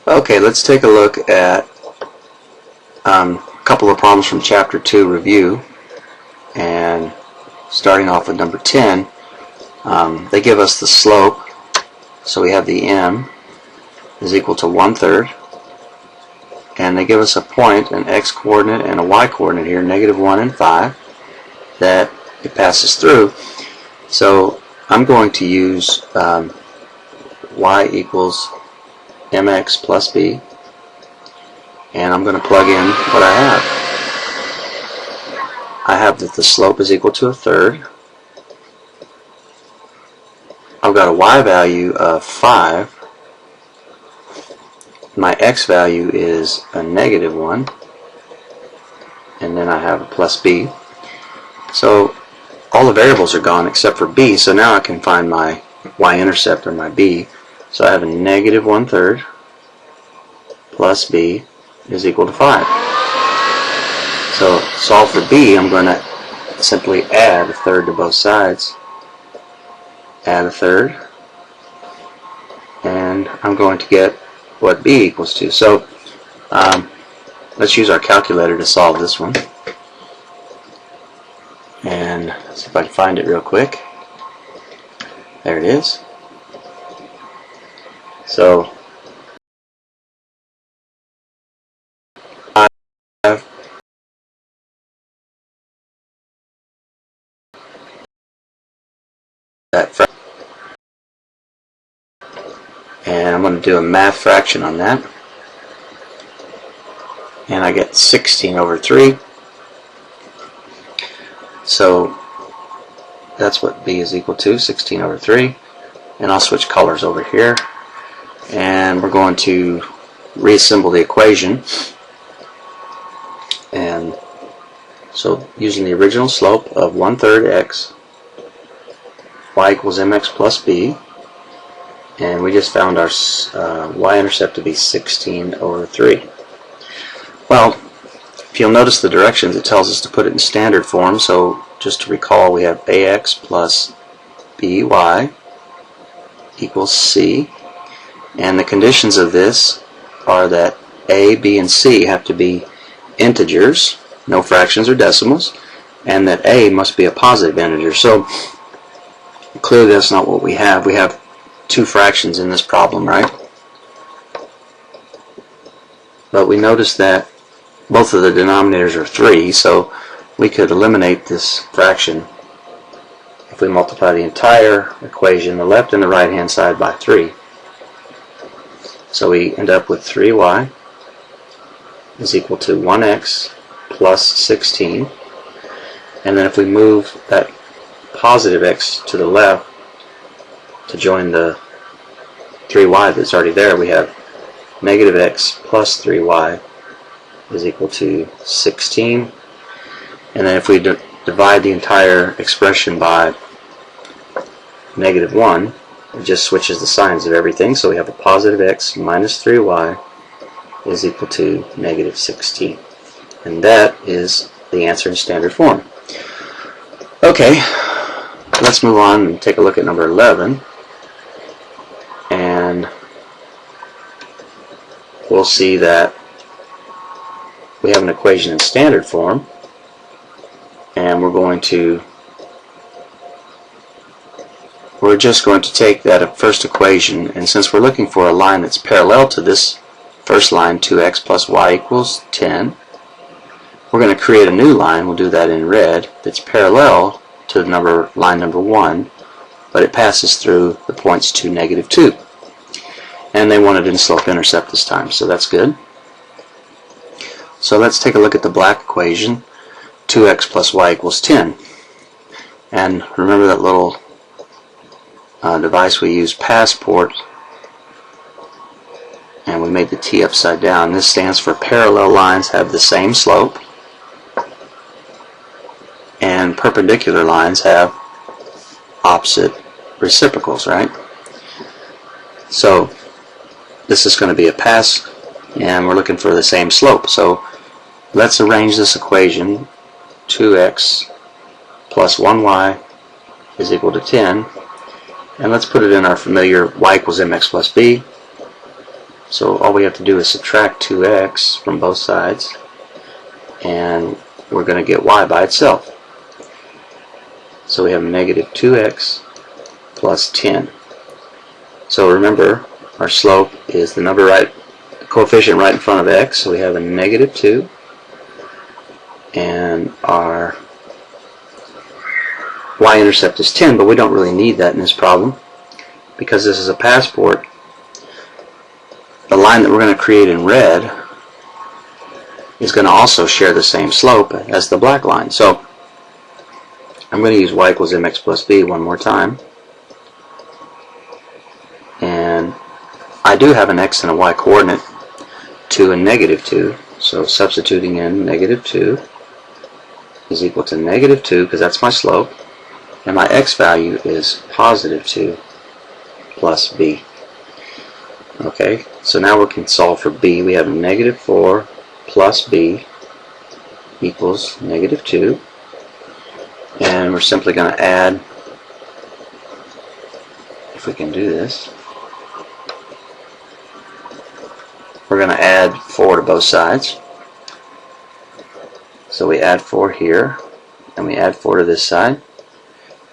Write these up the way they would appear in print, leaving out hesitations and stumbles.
Okay, let's take a look at a couple of problems from Chapter 2 review. And starting off with number 10, they give us the slope. So we have the m is equal to 1/3. And they give us a point, an x-coordinate and a y-coordinate here, -1 and 5, that it passes through. So I'm going to use y equals mx plus b, and I'm going to plug in what I have. I have that the slope is equal to 1/3. I've got a y value of 5. My x value is a -1, and then I have a plus b. So all the variables are gone except for b, so now I can find my y-intercept or my b. So I have a -1/3 plus b is equal to 5. So solve for b, I'm going to simply add 1/3 to both sides. Add 1/3, and I'm going to get what b equals to. So let's use our calculator to solve this one. And see if I can find it real quick. There it is. So I have that fraction, and I'm going to do a math fraction on that, and I get 16/3. So that's what b is equal to, 16/3. And I'll switch colors over here, and we're going to reassemble the equation. And so using the original slope of 1/3 x, y equals mx plus b, and we just found our y-intercept to be 16/3. Well, if you'll notice the directions, it tells us to put it in standard form. So just to recall, we have ax plus by equals c, and the conditions of this are that a, b, and c have to be integers, no fractions or decimals, and that a must be a positive integer. So clearly that's not what we have. We have two fractions in this problem, right? But we notice that both of the denominators are 3, so we could eliminate this fraction if we multiply the entire equation, the left and the right hand side, by 3. So we end up with 3y is equal to 1x plus 16. And then if we move that positive x to the left to join the 3y that's already there, we have -x plus 3y is equal to 16. And then if we divide the entire expression by -1, it just switches the signs of everything. So we have a positive x minus 3y is equal to -16. And that is the answer in standard form. Okay, let's move on and take a look at number 11. And we'll see that we have an equation in standard form, and we're just going to take that first equation, and since we're looking for a line that's parallel to this first line, 2x plus y equals 10, we're going to create a new line. We'll do that in red, that's parallel to line number 1, but it passes through the points 2, -2. And they wanted in slope-intercept this time, so that's good. So let's take a look at the black equation, 2x plus y equals 10. And remember that little device we use, passport, and we made the t upside down. This stands for parallel lines have the same slope, and perpendicular lines have opposite reciprocals, right? So this is going to be a pass, and we're looking for the same slope. So let's arrange this equation. 2x plus 1y is equal to 10. And let's put it in our familiar y equals mx plus b. So all we have to do is subtract 2x from both sides, and we're going to get y by itself. So we have negative 2x plus 10. So remember, our slope is the number coefficient right in front of x, so we have a negative 2, and our y-intercept is 10, but we don't really need that in this problem because this is a passport. The line that we're going to create in red is going to also share the same slope as the black line. So I'm going to use y equals mx plus b one more time. And I do have an x and a y coordinate, 2 and negative 2. So substituting in negative 2 is equal to negative 2 because that's my slope. And my x value is positive 2 plus b. Okay, so now we can solve for b. We have negative 4 plus b equals negative 2. And we're simply going to add, if we can do this, we're going to add 4 to both sides. So we add 4 here, and we add 4 to this side.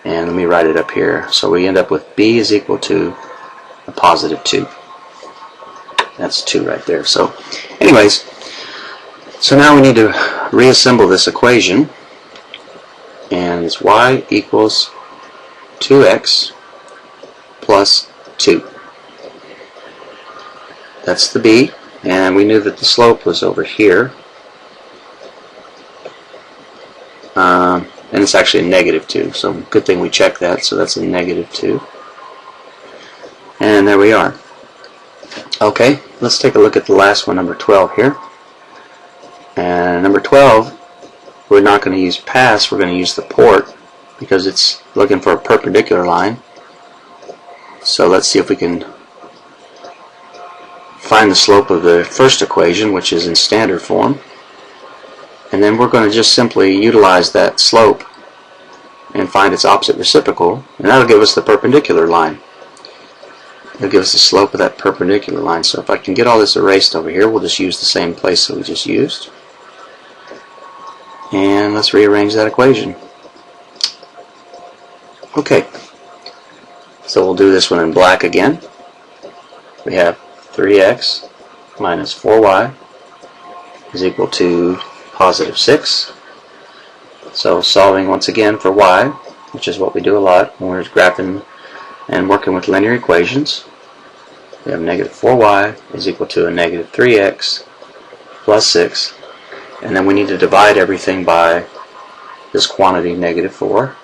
And let me write it up here. So we end up with b is equal to a positive 2. That's 2 right there. So anyways, so now we need to reassemble this equation. And it's y equals 2x plus 2. That's the b. And we knew that the slope was over here. And it's actually a negative 2, so good thing we checked that. So that's a negative 2. And there we are. Okay, let's take a look at the last one, number 12 here. And number 12, we're not going to use pass, we're going to use the port because it's looking for a perpendicular line. So let's see if we can find the slope of the first equation, which is in standard form. And then we're going to just simply utilize that slope and find its opposite reciprocal, and that'll give us the perpendicular line. It'll give us the slope of that perpendicular line. So if I can get all this erased over here, we'll just use the same place that we just used. And let's rearrange that equation. Okay, so we'll do this one in black again. We have 3x minus 4y is equal to positive 6. So solving once again for y, which is what we do a lot when we're graphing and working with linear equations. We have negative 4y is equal to a negative 3x plus 6. And then we need to divide everything by this quantity, negative 4.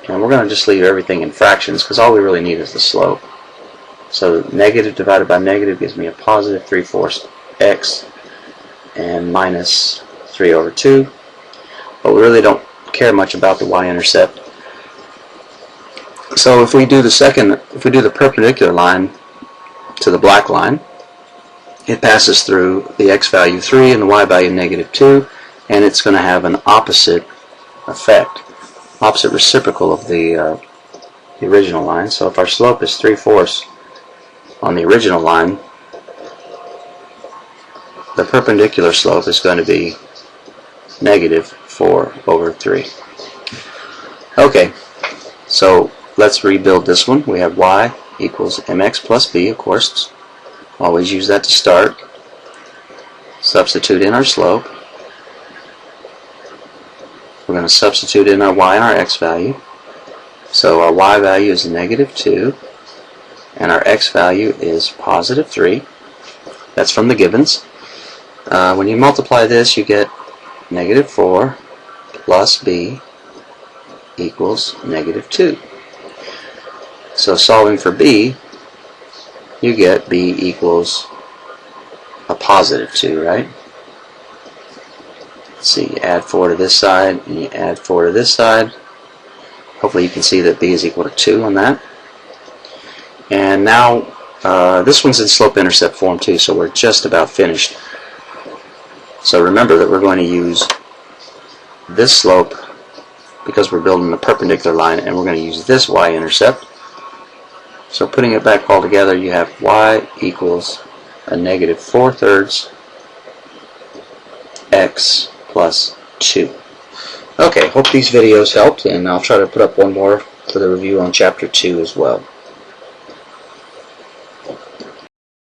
And we're going to just leave everything in fractions because all we really need is the slope. So negative divided by negative gives me a positive 3/4 x and minus 3 over 2. But we really don't care much about the y-intercept. So if we do the perpendicular line to the black line, it passes through the x value 3 and the y value negative 2, and it's going to have an opposite effect, opposite reciprocal of the original line. So if our slope is 3/4 on the original line, the perpendicular slope is going to be negative 4 over 3. Okay, so let's rebuild this one. We have y equals mx plus b, of course. Always use that to start. Substitute in our slope. We're going to substitute in our y and our x value. So our y value is negative 2, and our x value is positive 3. That's from the givens. When you multiply this, you get negative 4 plus b equals negative 2. So solving for b, you get b equals a positive 2, right? Let's see, you add 4 to this side, and you add 4 to this side. Hopefully you can see that b is equal to 2 on that. And now, this one's in slope-intercept form too, so we're just about finished. So remember that we're going to use this slope because we're building the perpendicular line, and we're going to use this y-intercept. So putting it back all together, you have y equals a negative 4/3 x plus 2. Okay, hope these videos helped, and I'll try to put up one more for the review on chapter 2 as well.